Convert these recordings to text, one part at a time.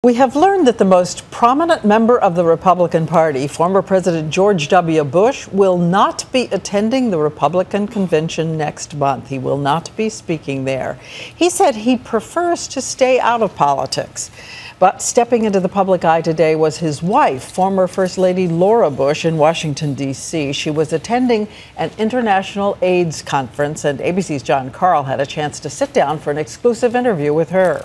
We have learned that the most prominent member of the Republican Party, former President George W. Bush, will not be attending the Republican convention next month. He will not be speaking there. He said he prefers to stay out of politics. But stepping into the public eye today was his wife, former First Lady Laura Bush, in Washington, D.C. She was attending an international AIDS conference, and ABC's John Karl had a chance to sit down for an exclusive interview with her.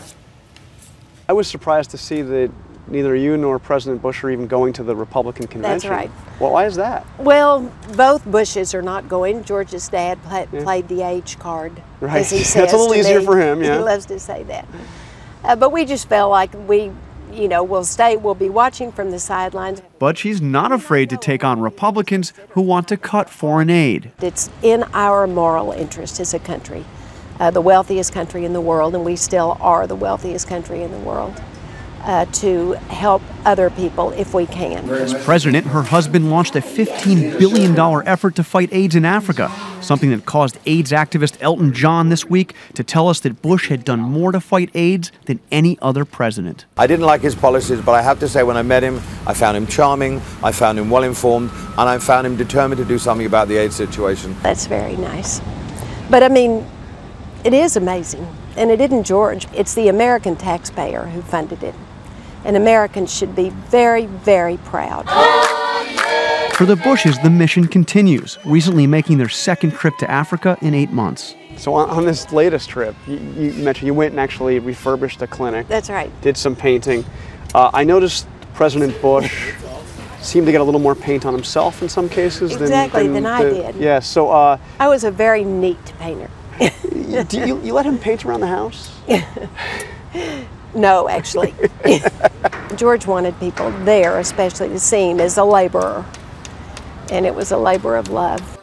I was surprised to see that neither you nor President Bush are even going to the Republican convention. That's right. Well, why is that? Well, both Bushes are not going. George's dad played the age card, right. As he says. That's a little easier for him, yeah. He loves to say that. But we just felt like we'll be watching from the sidelines. But she's not afraid to take on Republicans who want to cut foreign aid. It's in our moral interest as a country. The wealthiest country in the world, and we still are the wealthiest country in the world, to help other people if we can. As president, her husband launched a $15 billion effort to fight AIDS in Africa, something that caused AIDS activist Elton John this week to tell us that Bush had done more to fight AIDS than any other president. I didn't like his policies, but I have to say when I met him, I found him charming, I found him well-informed, and I found him determined to do something about the AIDS situation. That's very nice. But I mean, it is amazing, and it isn't George. It's the American taxpayer who funded it, and Americans should be very, very proud. For the Bushes, the mission continues, recently making their second trip to Africa in 8 months. So on this latest trip, you mentioned you went and actually refurbished a clinic. That's right. Did some painting. I noticed President Bush seemed to get a little more paint on himself in some cases than I did. Yeah, so... I was a very neat painter. You let him paint around the house? No, actually. George wanted people there, especially to see him as a laborer, and it was a labor of love.